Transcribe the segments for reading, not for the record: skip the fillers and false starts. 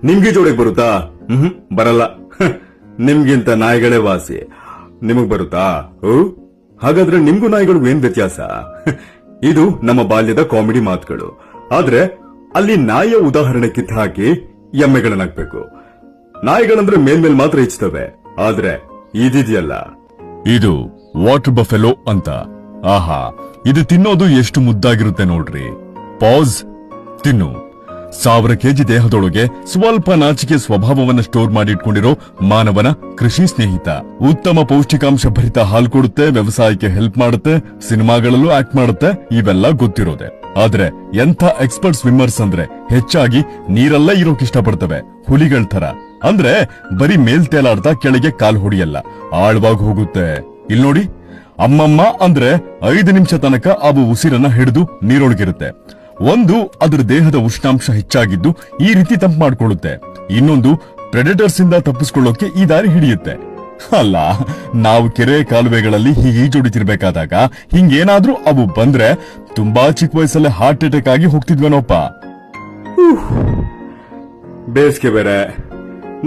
ನಿಮ್ಗೆ ಜೋಡಿಗೆ ಬರುತ್ತಾ? ಬರಲ್ಲ. ನಿಮ್ಗಿಂತ ನಾಯಿಗಳೇ ವಾಸಿ. ನಿಮಗ್ ಬರುತ್ತಾ? ಹಾಗಾದ್ರೆ ನಿಮ್ಗೂ ನಾಯಿಗಳಿಗೂ ಏನ್ ವ್ಯತ್ಯಾಸ? ಇದು ನಮ್ಮ ಬಾಲ್ಯದ ಕಾಮಿಡಿ ಮಾತುಗಳು. ಆದ್ರೆ ಅಲ್ಲಿ ನಾಯಿಯ ಉದಾಹರಣೆ ಕಿತ್ತು ಹಾಕಿ ಎಮ್ಮೆಗಳನ್ನಾಗ್ಬೇಕು. ನಾಯಿಗಳಂದ್ರೆ ಮೇಲ್ಮೇಲ್ ಮಾತ್ರ ಇಚ್ತವೆ, ಆದ್ರೆ ಇದಿದೆಯಲ್ಲ, ಇದು ವಾಟರ್ ಬಫೆಲೋ ಅಂತ. ಆಹಾ, ಇದು ತಿನ್ನೋದು ಎಷ್ಟು ಮುದ್ದಾಗಿರುತ್ತೆ ನೋಡ್ರಿ. ಪಾಸ್, ತಿನ್ನು. 1000 ಕೆಜಿ ದೇಹದೊಳಗೆ ಸ್ವಲ್ಪ ನಾಚಿಕೆ ಸ್ವಭಾವವನ್ನ ಸ್ಟೋರ್ ಮಾಡಿಟ್ಕೊಂಡಿರೋ ಮಾನವನ ಕೃಷಿ ಸ್ನೇಹಿತ. ಉತ್ತಮ ಪೌಷ್ಟಿಕಾಂಶ ಭರಿತ ಹಾಲು ಕೊಡುತ್ತೆ, ವ್ಯವಸಾಯಕ್ಕೆ ಹೆಲ್ಪ್ ಮಾಡುತ್ತೆ, ಸಿನಿಮಾಗಳಲ್ಲೂ ಆಕ್ಟ್ ಮಾಡುತ್ತೆ, ಇವೆಲ್ಲ ಗೊತ್ತಿರೋದೆ. ಆದ್ರೆ ಎಂಥ ಎಕ್ಸ್ಪರ್ಟ್ ಸ್ವಿಮ್ಮರ್ಸ್ ಅಂದ್ರೆ ಹೆಚ್ಚಾಗಿ ನೀರಲ್ಲೇ ಇರೋಕ್ ಇಷ್ಟಪಡ್ತವೆ, ಹುಲಿಗಳ ತರ. ಅಂದ್ರೆ ಬರೀ ಮೇಲ್ ತೇಲಾಡ್ತಾ ಕೆಳಗೆ ಕಾಲ್ ಹೊಡಿಯಲ್ಲ, ಆಳವಾಗಿ ಹೋಗುತ್ತೆ. ಇಲ್ ನೋಡಿ, ಅಮ್ಮಮ್ಮ ಅಂದ್ರೆ 5 ನಿಮಿಷ ತನಕ ಅವು ಉಸಿರನ್ನ ಹಿಡಿದು ನೀರೊಳಗಿರುತ್ತೆ. ಒಂದು, ಅದರ ದೇಹದ ಉಷ್ಣಾಂಶ ಹೆಚ್ಚಾಗಿದ್ದು ಈ ರೀತಿ ತಂಪು ಮಾಡ್ಕೊಳ್ಳುತ್ತೆ. ಇನ್ನೊಂದು, ಪ್ರೆಡೆಟರ್ಸ್ ಇಂದ ತಪ್ಪಿಸ್ಕೊಳ್ಳೋಕೆ ಈ ದಾರಿ ಹಿಡಿಯುತ್ತೆ. ಅಲ್ಲ, ನಾವು ಕೆರೆ ಕಾಲುವೆಗಳಲ್ಲಿ ಹೀಗೆ ಈಜೊಡಿತಿರ್ಬೇಕಾದಾಗ ಹಿಂಗೇನಾದ್ರೂ ಅವು ಬಂದ್ರೆ ತುಂಬಾ ಚಿಕ್ಕ ವಯಸ್ಸಲ್ಲೇ ಹಾರ್ಟ್ ಅಟ್ಯಾಕ್ ಆಗಿ ಹೋಗ್ತಿದ್ವೇನೋಪ್ಪ. ಬೇಸಿಗೆ ಬೇರೆ,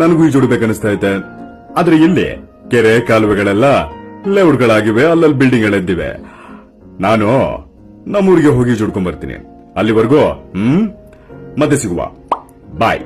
ನನಗೂ ಈಜೊಡ್ಬೇಕನ್ನಿಸ್ತಾ ಐತೆ. ಆದ್ರೆ ಇಲ್ಲಿ ಕೆರೆ ಕಾಲುವೆಗಳೆಲ್ಲ ಲೇಔಟ್ಗಳಾಗಿವೆ, ಅಲ್ಲಲ್ಲಿ ಬಿಲ್ಡಿಂಗ್ಗಳೆದ್ದಿವೆ. ನಾನು ನಮ್ಮೂರಿಗೆ ಹೋಗಿ ಜುಡ್ಕೊಂಡ್ ಬರ್ತೀನಿ. ಅಲ್ಲಿವರೆಗೂ ಮತ್ತೆ ಸಿಗುವ. ಬಾಯ್.